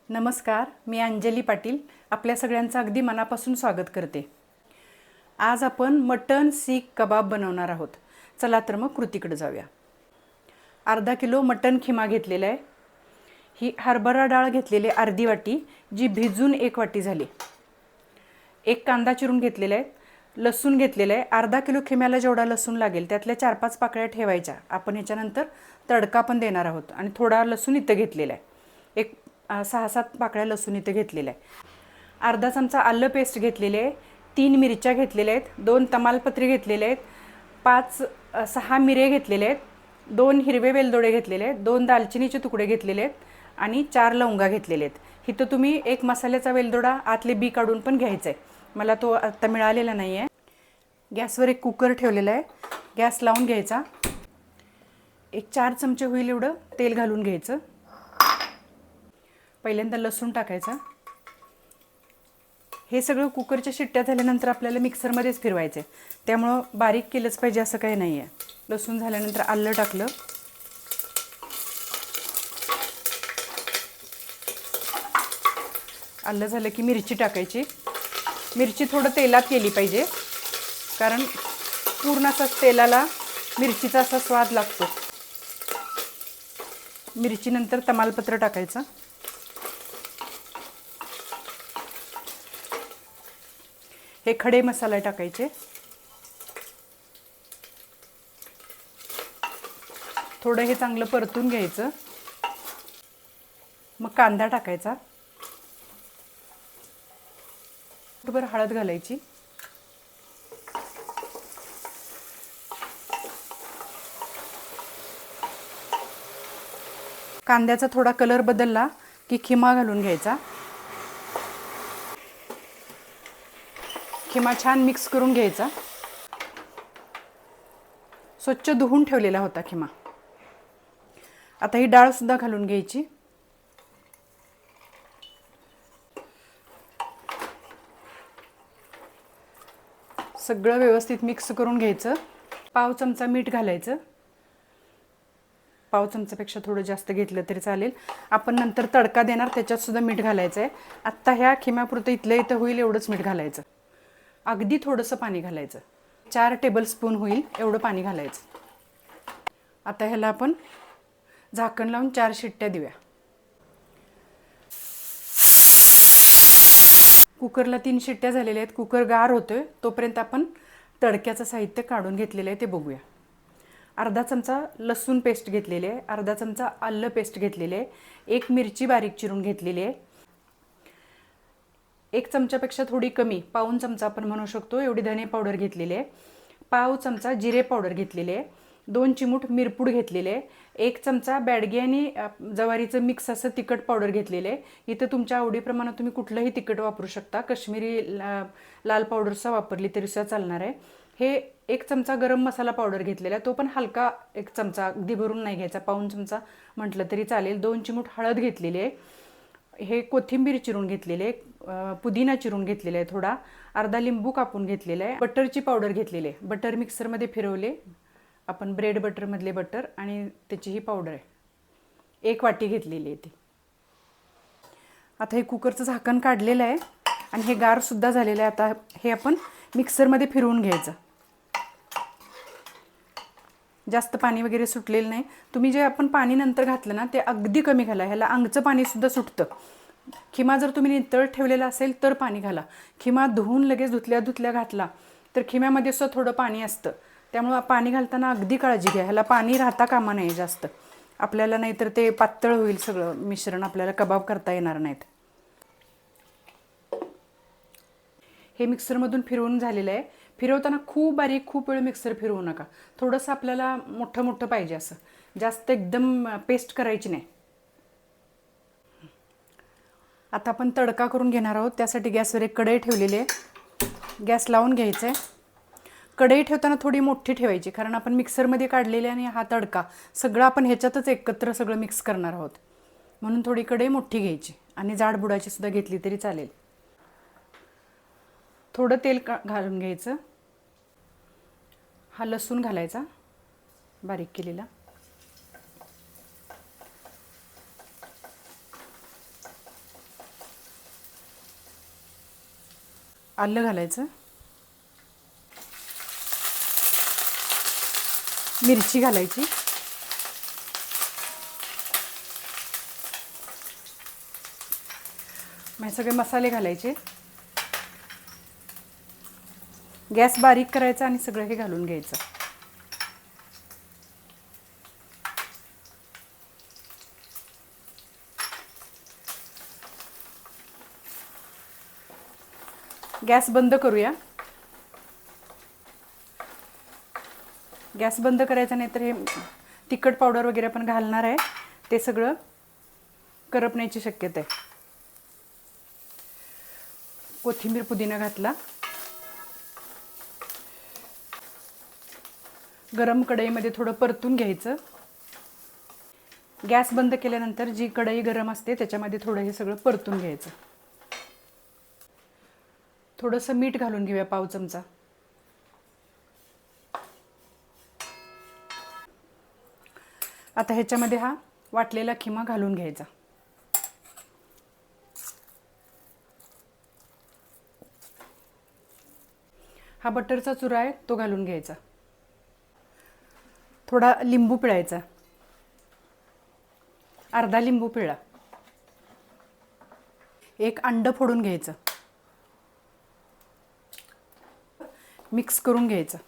नमस्कार, मी अंजली पाटील आपल्या सगळ्यांचं अगदी मनापासून स्वागत करते। आज आपण मटन सीख कबाब बनवणार आहोत। चला तर मग कृतीकडे जाऊया। अर्धा किलो मटन खिमा घेतलेला आहे। ही हरभरा डाळ घेतलेली अर्धी वाटी, जी भिजून 1 वाटी झाली। एक कांदा चिरून घेतलेला आहे। लसूण घेतलेला आहे। अर्धा किलो खिम्याला जेवढा लसूण लागेल त्यातल्या 4-5 पाकळ्या ठेवायच्या। आपण याच्यानंतर तडका पण देणार आहोत आणि थोडा लसूण इथे घेतलेला आहे। एक 6-7 पाकळ्या लसूण इथे घेतलेला आहे। अर्धा चमचा आलं पेस्ट घेतलेले आहे। 3 मिरच्या घेतलेल्या आहेत। 2 तमालपत्री घेतलेले आहेत। 5-6 मिरे घेतलेले आहेत। 2 हिरवे वेलदोडे घेतलेले आहेत। 2 दालचिनीचे तुकडे घेतलेले आहेत आणि 4 लवंगा घेतलेले आहेत। इथं तुम्ही एक मसाल्याचा वेलदोडा आतले बी काढून पण घ्यायचा आहे। मला तो आता मिळालेला नाही आहे। गॅसवर एक कुकर ठेवलेला आहे। गॅस लावून घ्यायचा। एक 4 चमचे होईल एवढं तेल घालून घ्यायचं। पहिल्यांदा लसूण टाकायचा। हे सगळं कुकरच्या शिट्ट्या झाल्यानंतर आपल्याला मिक्सरमध्येच फिरवायचं आहे, त्यामुळे बारीक केलंच पाहिजे असं काही नाही आहे। लसूण झाल्यानंतर आलं टाकलं। आलं झालं की मिरची टाकायची। मिरची थोडं तेलात केली पाहिजे, कारण पूर्ण असा तेलाला मिरचीचा असा स्वाद लागतो। मिरची नंतर तमालपत्र टाकायचं। हे खडे मसाले टाकायचे। थोडं हे चांगलं परतून घ्यायचं। मग कांदा टाकायचा। थोडंभर हळद घालायची। कांद्याचा थोडा कलर बदलला की खिमा घालून घ्यायचा। खिमा छान मिक्स करून घ्यायचा। स्वच्छ धुवून ठेवलेला होता खिमा। आता ही डाळ सुद्धा घालून घ्यायची। सगळं व्यवस्थित मिक्स करून घ्यायचं। पाव चमचा मीठ घालायचं। पाव चमचापेक्षा थोडं जास्त घेतलं तरी चालेल। आपण नंतर तडका देणार त्याच्यात सुद्धा मीठ घालायचं आहे। आत्ता ह्या खिम्यापुरतं इथलं इथं होईल एवढंच मीठ घालायचं। अगदी थोडंसं पाणी घालायचं। 4 टेबलस्पून होईल एवढं पाणी घालायचं। आता ह्याला आपण झाकण लावून 4 शिट्ट्या देऊया। कुकरला 3 शिट्ट्या झालेल्या आहेत। कुकर गार होतोय तोपर्यंत आपण तडक्याचं साहित्य काढून घेतलेलं आहे ते बघूया। अर्धा चमचा लसूण पेस्ट घेतलेली आहे। अर्धा चमचा आलं पेस्ट घेतलेली आहे। 1 मिरची बारीक चिरून घेतलेली आहे। 1 चमचापेक्षा थोडी कमी, पाऊण चमचा आपण म्हणू शकतो एवढी धने पावडर घेतलेली आहे। पाव चमचा जिरे पावडर घेतलेली आहे। 2 चिमूट मिरपूड घेतलेले आहे। 1 चमचा बॅडगी आणि जवारीचं मिक्स असं तिखट पावडर घेतलेले आहे। इथं तुमच्या आवडीप्रमाणे तुम्ही कुठलंही तिखट वापरू शकता। काश्मीरी लाल पावडरचा वापरली तरी सुद्धा चालणार आहे। हे 1 चमचा गरम मसाला पावडर घेतलेला आहे, तो पण हलका 1 चमचा, अगदी भरून नाही घ्यायचा, पाऊण चमचा म्हटलं तरी चालेल। 2 चिमूट हळद घेतलेली आहे। हे कोथिंबीर चिरून घेतलेले आहे। पुदिना चिरून घेतलेला आहे थोडा। अर्धा लिंबू कापून घेतलेला आहे। बटरची पावडर घेतलेली आहे। बटर मिक्सरमध्ये फिरवले आपण, ब्रेड बटरमधले बटर, आणि त्याची ही पावडर आहे। 1 वाटी घेतलेली आहे ती। आता हे कुकरचं झाकण काढलेलं आहे आणि हे गार सुद्धा झालेलं आहे। आता हे आपण मिक्सरमध्ये फिरवून घ्यायचं। जास्त पाणी वगैरे सुटलेलं नाही। तुम्ही जे आपण पाणी नंतर घातलं ना ते अगदी कमी घाला। ह्याला अंगचं पाणी सुद्धा सुटतं। खिमा जर तुम्ही नितळ ठेवलेला असेल तर पाणी घाला। खिमा धुवून लगेच धुतल्या घातला तर खिम्यामध्ये सुद्धा थोडं पाणी असतं, त्यामुळे पाणी घालताना अगदी काळजी घ्या। ह्याला पाणी राहता कामा नये जास्त, आपल्याला नाहीतर ते पातळ होईल सगळं मिश्रण, आपल्याला कबाब करता येणार नाहीत। हे मिक्सरमधून फिरवून झालेलं आहे। फिरवताना खूप बारीक खूप वेळ मिक्सर फिरवू नका। थोडंसं आपल्याला मोठं मोठं पाहिजे असं, जास्त एकदम पेस्ट करायची नाही। आता आपण तडका करून घेणार आहोत। त्यासाठी गॅसवर एक कढई ठेवलेली आहे। गॅस लावून घ्यायचं आहे। कढई ठेवताना थोडी मोठी ठेवायची, कारण आपण मिक्सरमध्ये काढलेले आणि हा तडका सगळं आपण ह्याच्यातच एकत्र सगळं मिक्स करणार आहोत, म्हणून थोडी कढई मोठी घ्यायची आणि जाड बुडाची सुद्धा घेतली तरी चालेल। थोडं तेल घालून घ्यायचं। हा लसूण घालायचा बारीक केलेला। आलं घालायचं, मिरची घालायची, मग सगळे मसाले घालायचे, गॅस बारीक करायचा आणि सगळं हे घालून घ्यायचं. गॅस बंद करूया. गॅस बंद करायचा, नाही तर हे तिखट पावडर वगैरे पण घालणार आहे, ते सगळं करपण्याची शक्यता आहे. कोथिंबीर पुदिना घातला. गरम कढईमध्ये थोडं परतून घ्यायचं. गॅस बंद केल्यानंतर जी कढई गरम असते त्याच्यामध्ये थोडं हे सगळं परतून घ्यायचं. थोडंसं मीठ घालून घेऊया, पाव चमचा. आता ह्याच्यामध्ये हा वाटलेला खिमा घालून घ्यायचा. हा बटरचा चुरा आहे तो घालून घ्यायचा. थोडा लिंबू पिळायचा, अर्धा लिंबू पिळा. एक अंड फोडून घ्यायचं, मिक्स करून घ्यायचं.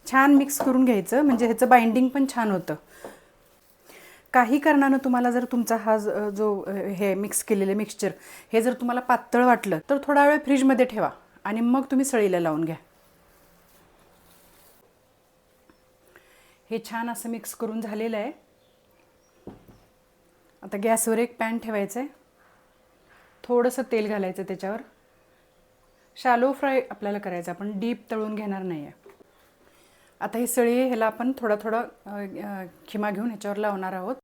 छान मिक्स करून घ्यायचं, म्हणजे ह्याचं बाइंडिंग पण छान होतं. काही कारणानं तुम्हाला जर तुमचा हा जो हे मिक्स केलेलं मिक्सचर हे जर तुम्हाला पातळ वाटलं तर थोडा वेळ फ्रीजमध्ये ठेवा आणि मग तुम्ही सळीला लावून घ्या. हे छान असं मिक्स करून झालेलं आहे. आता गॅसवर एक पॅन ठेवायचं आहे, थोडंसं तेल घालायचं त्याच्यावर. शॅलो फ्राय आपल्याला करायचं, आपण डीप तळून घेणार नाही आहे. आता ही सळी ह्याला आपण थोडा थोडा खिमा घेऊन ह्याच्यावर लावणार आहोत.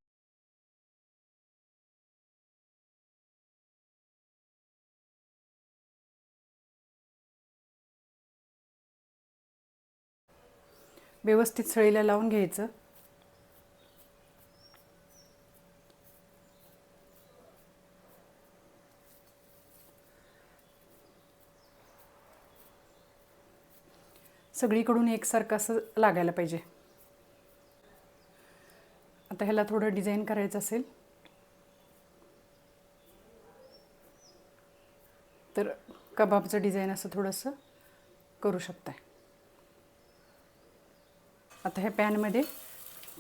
व्यवस्थित सळीला लावून घ्यायचं. सगळीकडून एकसारखं असं लागायला पाहिजे. आता ह्याला थोडं डिझाईन करायचं असेल तर कबाबचं डिझाईन असं थोडंसं करू शकताय. आता ह्या पॅनमध्ये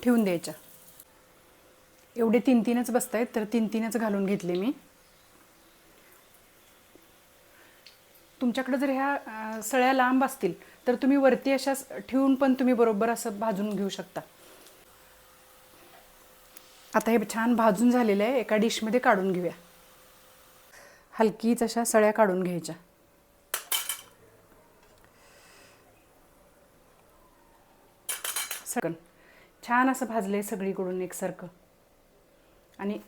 ठेवून द्यायच्या. एवढे 3-3च बसत आहेत तर 3-3च घालून घेतले मी. तुमच्याकडे जर ह्या सळ्या लांब असतील तर तुम्ही वरती अशा ठेवून पण तुम्ही बरोबर असं भाजून घेऊ शकता. आता हे छान भाजून झालेलं आहे, एका डिशमध्ये काढून घेऊया. हलकीच अशा सळ्या काढून घ्यायच्या. सगळं छान असं भाजलंय सगळीकडून एकसारखं, आणि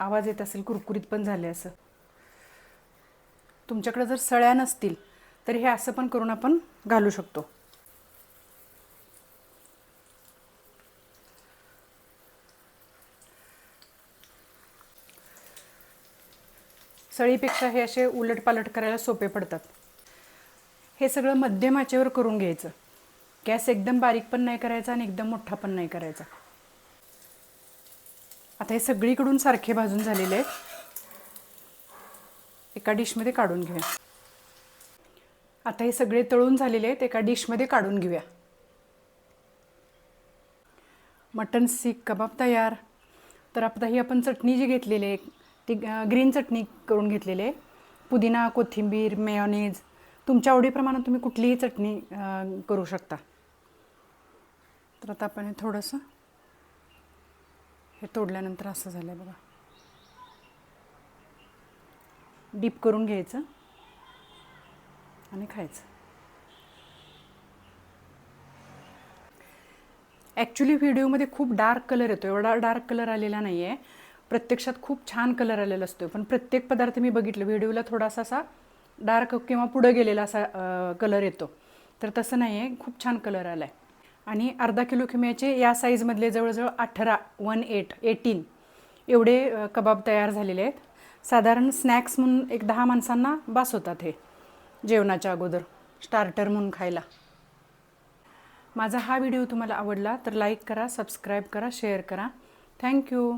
आवाज येत असेल कुरकुरीत पण झाले. असं तुमच्याकडे जर सळ्या नसतील तर हे असं पण करून आपण घालू शकतो. सळीपेक्षा हे असे उलटपालट करायला सोपे पडतात. हे सगळं मध्यम आचेवर करून घ्यायचं. गॅस एकदम बारीक पण नाही करायचा आणि एकदम मोठा पण नाही करायचा. आता हे सगळीकडून सारखे भाजून झालेले आहेत. एका डिशमध्ये काढून घेऊया. आता हे सगळे तळून झालेले आहेत, एका डिशमध्ये काढून घेऊया. मटन सीख कबाब तयार. तर आता ही आपण चटणी जी घेतलेली आहे ती ग्रीन चटणी करून घेतलेली आहे. पुदिना, कोथिंबीर, मेयोनीज, तुमच्या आवडीप्रमाणे तुम्ही कुठलीही चटणी करू शकता. तर आता आपण हे थोडंसं हे तोडल्यानंतर असं झालं आहे बघा. डीप करून घ्यायचं आणि खायचं. ॲक्च्युली व्हिडिओमध्ये खूप डार्क कलर येतो, एवढा डार्क कलर आलेला नाही आहे. प्रत्यक्षात खूप छान कलर आलेला असतो, पण प्रत्येक पदार्थ मी बघितलं व्हिडिओला थोडासा असा डार्क किंवा पुढं गेलेला असा कलर येतो. तर तसं नाही आहे, खूप छान कलर आला आहे. आणि अर्धा किलो खिम्याचे या साईजमधले जवळजवळ 18 एवढे कबाब तयार झालेले आहेत. साधारण स्नॅक्स म्हणून एक 10 माणसांना बास होतात हे जेवणाच्या अगोदर स्टार्टर म्हणून खायला. माझा हा व्हिडिओ तुम्हाला आवडला तर लाईक करा, सबस्क्राईब करा, शेअर करा. थँक्यू.